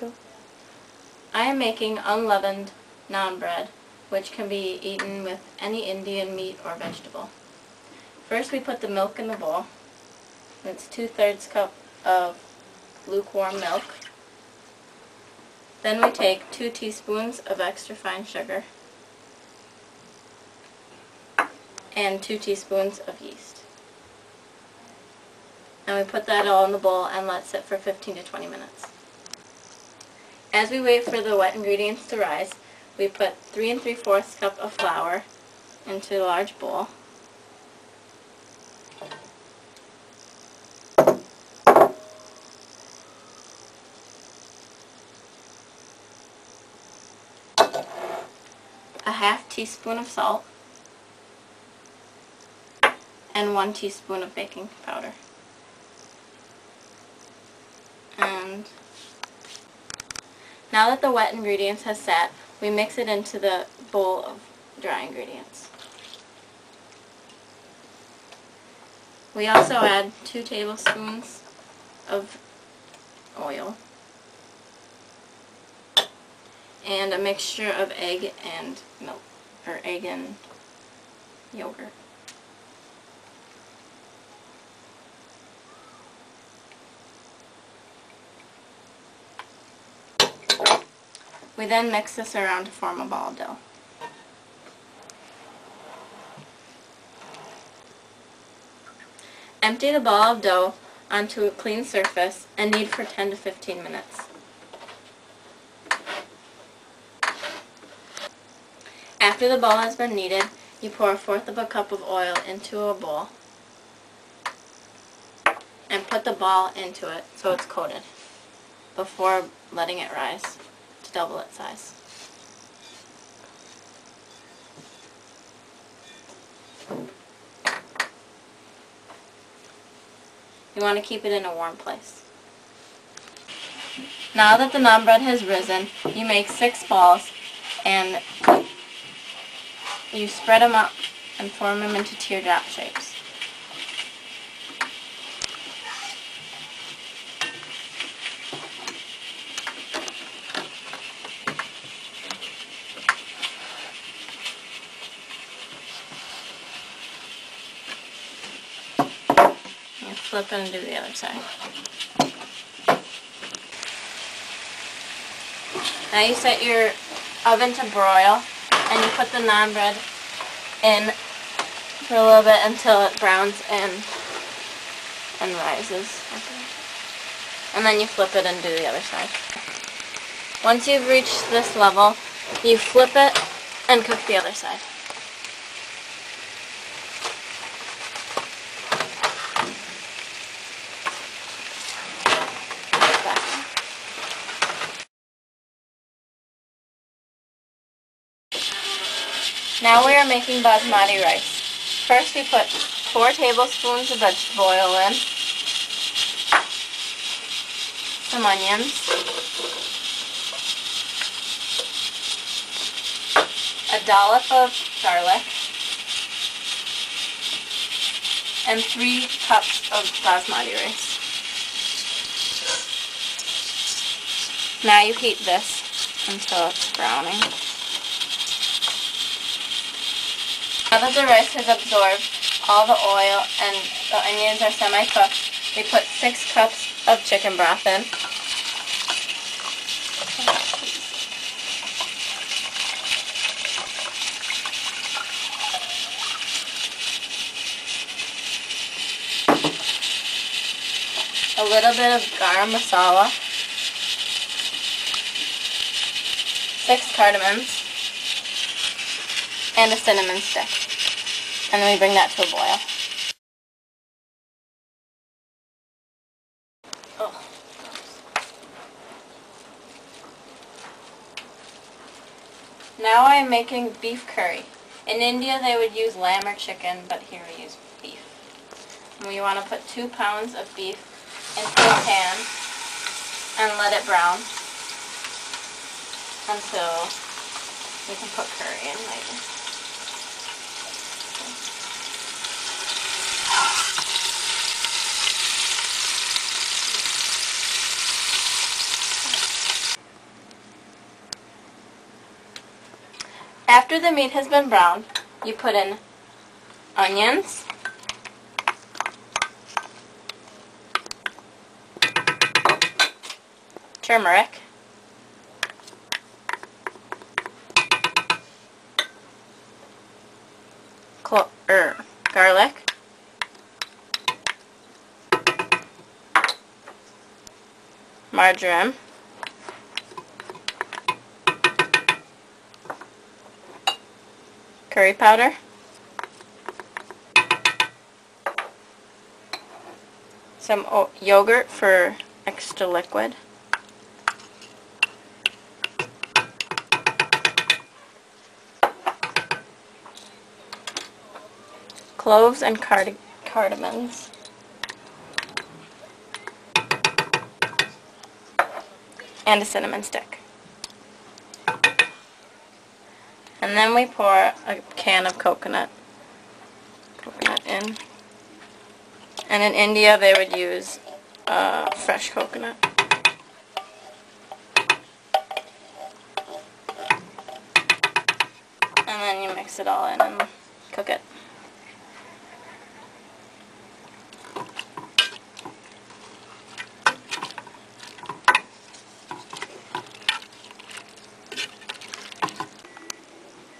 go. I am making unleavened naan bread, which can be eaten with any Indian meat or vegetable. First we put the milk in the bowl. It's 2/3 cup of lukewarm milk. Then we take 2 teaspoons of extra fine sugar and 2 teaspoons of yeast. And we put that all in the bowl and let it sit for 15 to 20 minutes. As we wait for the wet ingredients to rise, we put 3 3/4 cup of flour into a large bowl. A 1/2 teaspoon of salt, and 1 teaspoon of baking powder. And now that the wet ingredients has sat, we mix it into the bowl of dry ingredients. We also add 2 tablespoons of oil and a mixture of egg and milk, or egg and yogurt. We then mix this around to form a ball of dough. Empty the ball of dough onto a clean surface and knead for 10 to 15 minutes. After the ball has been kneaded, you pour 1/4 cup of oil into a bowl and put the ball into it so it's coated before letting it rise to double its size. You want to keep it in a warm place. Now that the naan bread has risen, you make 6 balls and you spread them up and form them into teardrop shapes. And flip it and do the other side. Now you set your oven to broil and you put the naan bread in for a little bit until it browns and rises. And then you flip it and do the other side. Once you've reached this level, you flip it and cook the other side. Now we are making basmati rice. First we put 4 tablespoons of vegetable oil in, some onions, a dollop of garlic, and 3 cups of basmati rice. Now you heat this until it's browning. Now that the rice has absorbed all the oil and the onions are semi-cooked, we put 6 cups of chicken broth in. A little bit of garam masala, 6 cardamoms, and a cinnamon stick. And then we bring that to a boil. Oh. Now I am making beef curry. In India they would use lamb or chicken, but here we use beef. And we want to put 2 pounds of beef into a pan and let it brown until we can put curry in later. After the meat has been browned, you put in onions, turmeric, garlic, marjoram, curry powder, some yogurt for extra liquid, cloves and cardamoms, and a cinnamon stick. And then we pour a can of coconut in. And in India they would use fresh coconut. And then you mix it all in and cook it.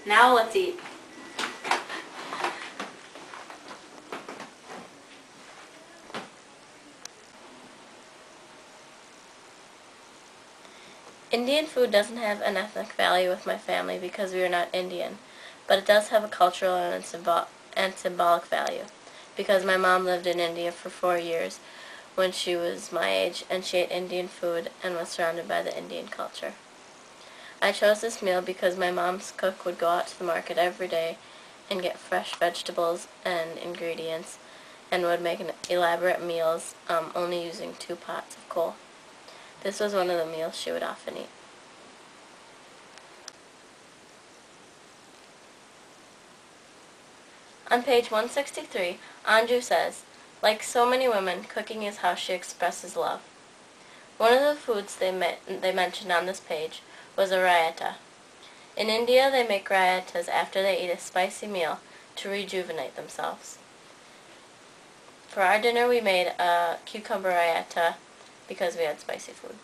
Now let's eat. Indian food doesn't have an ethnic value with my family because we are not Indian, but it does have a cultural and symbolic value because my mom lived in India for 4 years when she was my age, and she ate Indian food and was surrounded by the Indian culture. I chose this meal because my mom's cook would go out to the market every day and get fresh vegetables and ingredients and would make elaborate meals only using 2 pots of coal. This was one of the meals she would often eat. On page 163, Anju says, like so many women, cooking is how she expresses love. One of the foods they mentioned on this page was a raita. In India, they make raitas after they eat a spicy meal to rejuvenate themselves. For our dinner, we made a cucumber raita because we had spicy food.